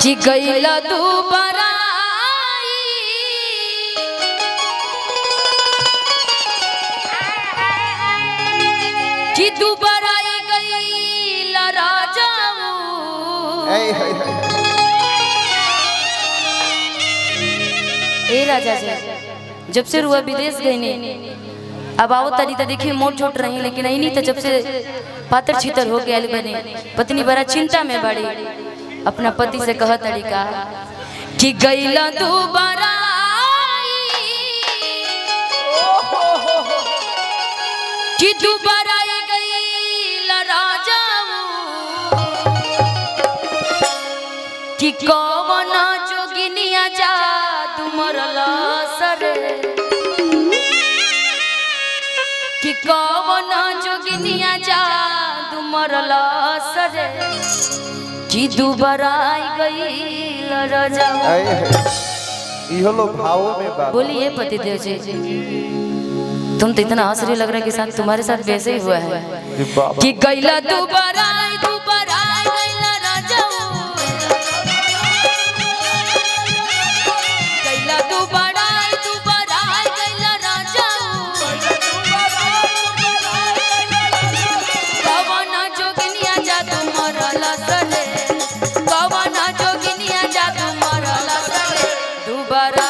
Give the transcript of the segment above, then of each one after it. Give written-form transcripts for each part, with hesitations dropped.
कि गईला दोबारा कि दोबारा गईला राजा ए राजा जी जब से रुआ विदेश गई ने अब आओ तरी तो देखिए मोट छोट रही लेकिन नहीं तो जब से पातर छीतर हो गया बने पत्नी बड़ा चिंता में बड़ी अपना पति से कह तरीका कि गईला दोबारा कि दोबारा गईला राजा कि कौन जोगिनिया जादू मरला सरे कि कौन जोगिनिया जादू मरला सरे कि दोबारा गई राजा बोलिए पतिदेव जी तुम तो इतना हंस रहे लग रहा है कि साथ तुम्हारे साथ वैसे ही हुआ है कि गईला दोबारा गईला राजा गईला दोबारा गईला राजा कवना जोगिनिया जादू मरला सरे कवना जोगिनिया जादू मरला सरे दोबारा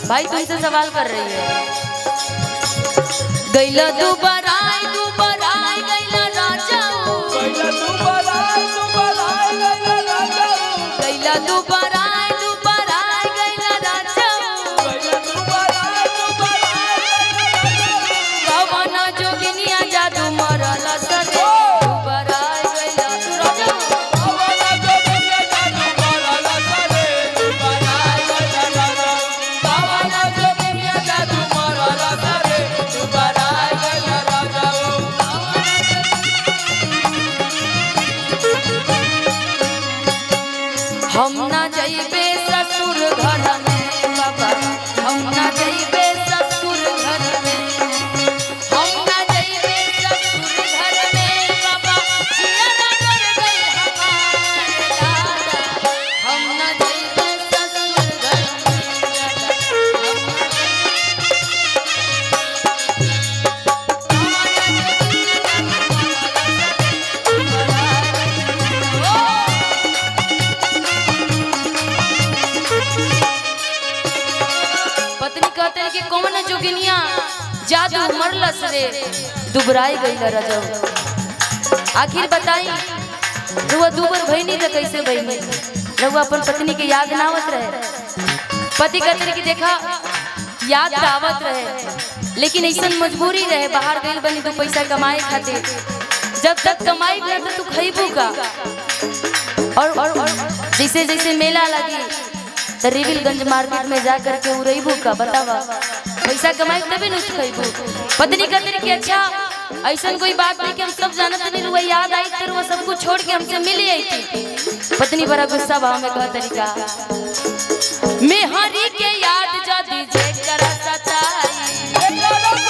भाई तुमसे सवाल कर रही है गईला दोबारा गईला राजा गईला दोबारा गईला राजा कवना जोगिनिया जादू मरला सरे दोबारा गईला राजा हम ना जाइबे ससुर घर में बाबा हम ना जाइबे ससुर घर में हम ना जाइबे ससुर घर में बाबा जियारा कर गई हमारे दादा हम ना जाइबे ससुर घर पत्नी कहते हैं कि कौन जोगिनिया जादू मरलस रे दुबराई गई राजा आखिर बताई रुआ दुबर भईनी तो कैसे भईनी रुआ अपन पत्नी के याद ना आवत रहे पति कहते हैं कि देखा याद तो आवत रहे लेकिन ऐसा मजबूरी रहे बाहर गई बनी तो पैसा कमाए खातिर जब तक कमाई कर तो तू खइबू का और जैसे जैसे मेला लगी तो रिविलगंज मार्केट में जा करके उड़ेबू का बतावा पैसा कमाई तभी न खइबू पत्नी कहते कि अच्छा ऐसा कोई बात नहीं कि हम सब जानत नहीं रुआ याद आई तो वो सब कुछ छोड़ के हमसे मिली आई थी पत्नी बड़ा गुस्सा भाव में कहा तरीका मैं हरी के याद जा दीजिए करा सताई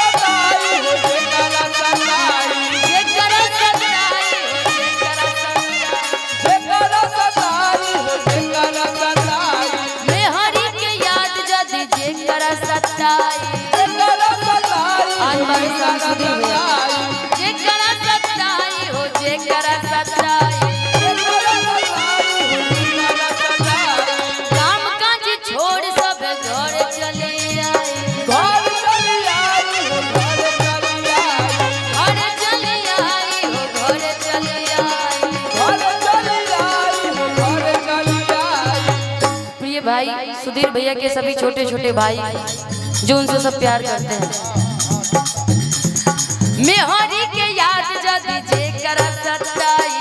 काम काज छोड़ सब घर चले भाई सुधीर भैया के सभी छोटे छोटे भाई जो उनसे सब प्यार करते हैं। मैं हरी के याद जदी जे कर सताई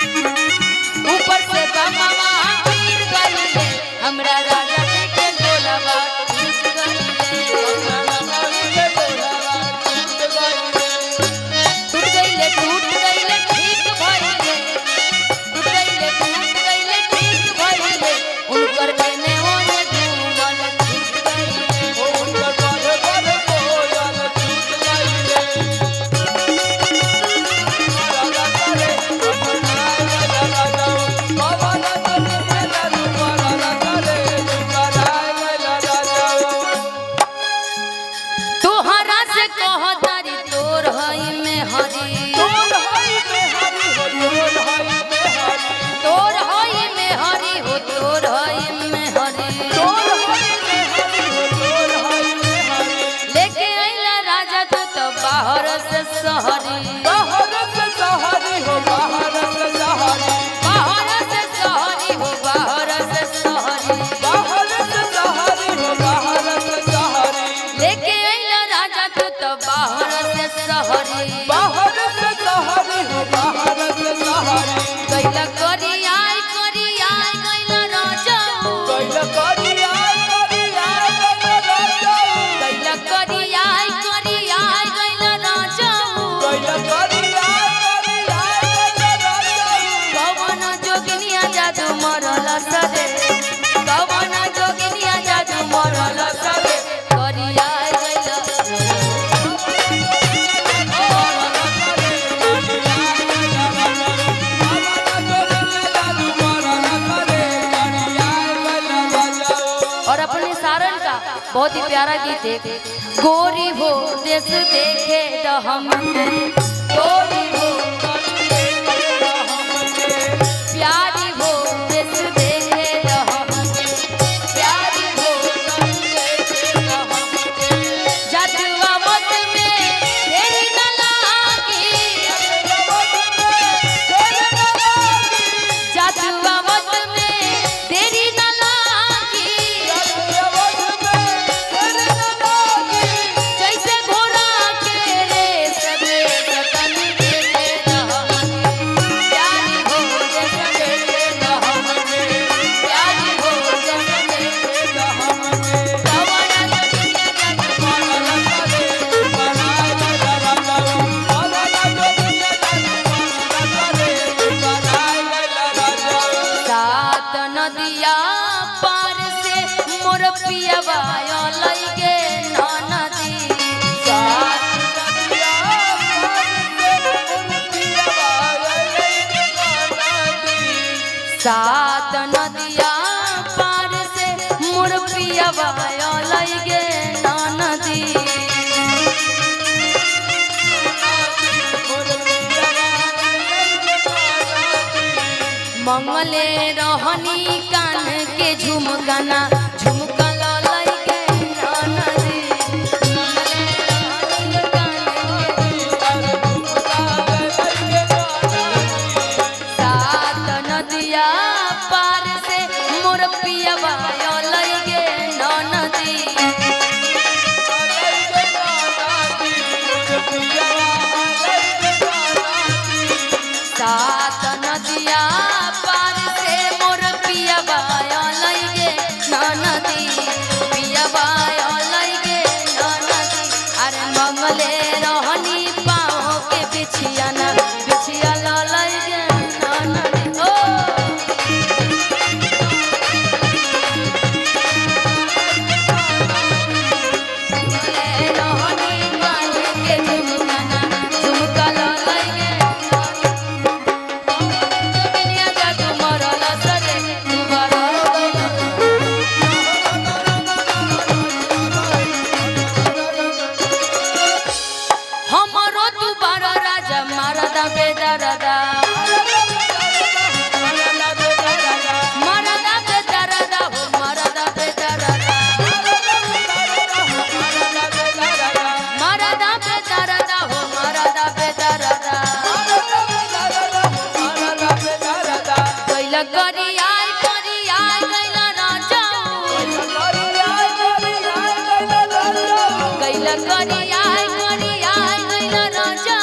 ऊपर से बमवा गिर गइले हमरा राजा जी के गोलवा टूट गइले टूट गइले ठीक भइले टूट गइले ठीक भइले उनकर देने ओने घूमल छूट गइले उनकर बारे बारे कोयल छूट गइले राजा करे बाबा ना करे मेरा रूपा राजा करे कराए राजा तोहरा से कहतारी तोर हई में हरी तोर हई में हरी हो तोर हई में हरी तोर हई में हरी हो तोर हई में हरी तोर हई में हरी हो तोर हई में हरी लेके आइला राजा तू तो बाहर से शहरी बाहर से शहरी हो बाहर से शहरी बाहर से शहरी हो बाहर से शहरी बाहर से शहरी हो बाहर से शहरी लेके आइला राजा तू तो बाहर से शहरी बाहर से शहरी हो बाहर से शहरी कैला करिया गइला राजा कैला करिया करिया राजा कैला करिया गइला राजा कैला करिया करिया राजा कवन जोगिनिया जादू मरल सरे कवन जोगिनिया जादू मरल सरे करिया गइला और अपने सारण का बहुत ही प्यारा गीत है गोरी हो देश देखे तो हम गोरी हो प्यारी हो देश देखे तो हम प्यारी हो जजुआ मत में तेरी न लागी जजुआ मत में तेरी न लागी जैसे घोड़ा के रेस में सतन देखे रहमनी प्यारी हो जैसे देखे रहमनी प्यारी हो जैसे देखे रहमनी कवन दुनिया जग मरल सात नदिया पार से मोर पियवा लइगे नदी सात नदिया पार से मोर पियवा लइगे नदी मंगले रहनी कान के झुमकाना झुमका लइगे नदी मंगले रहनी कान के सात नदिया पार से मोर पियवा लइगे नदी सात नदिया पार से मोर पियवा लइगे नदी पियवा लइगे नदी अरे मंगले रहनी पाँव के बिछिया लइगे नदी ओ मंगले रहनी कान के झुमका लइगे जोगिनिया जादू मरल सरे दुबारा हमरो दुबारा राजा मारदा बेदरदा मरदा बेदरदा हो मरदा बेदरदा मरदा बेदरदा हो मरदा बेदरदा कैला करिया गइला राजा कैला करिया गइला राजा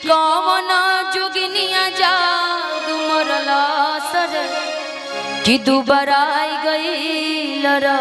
कौन जोगिनिया जादू मरला सर कि दुबराई गई लरा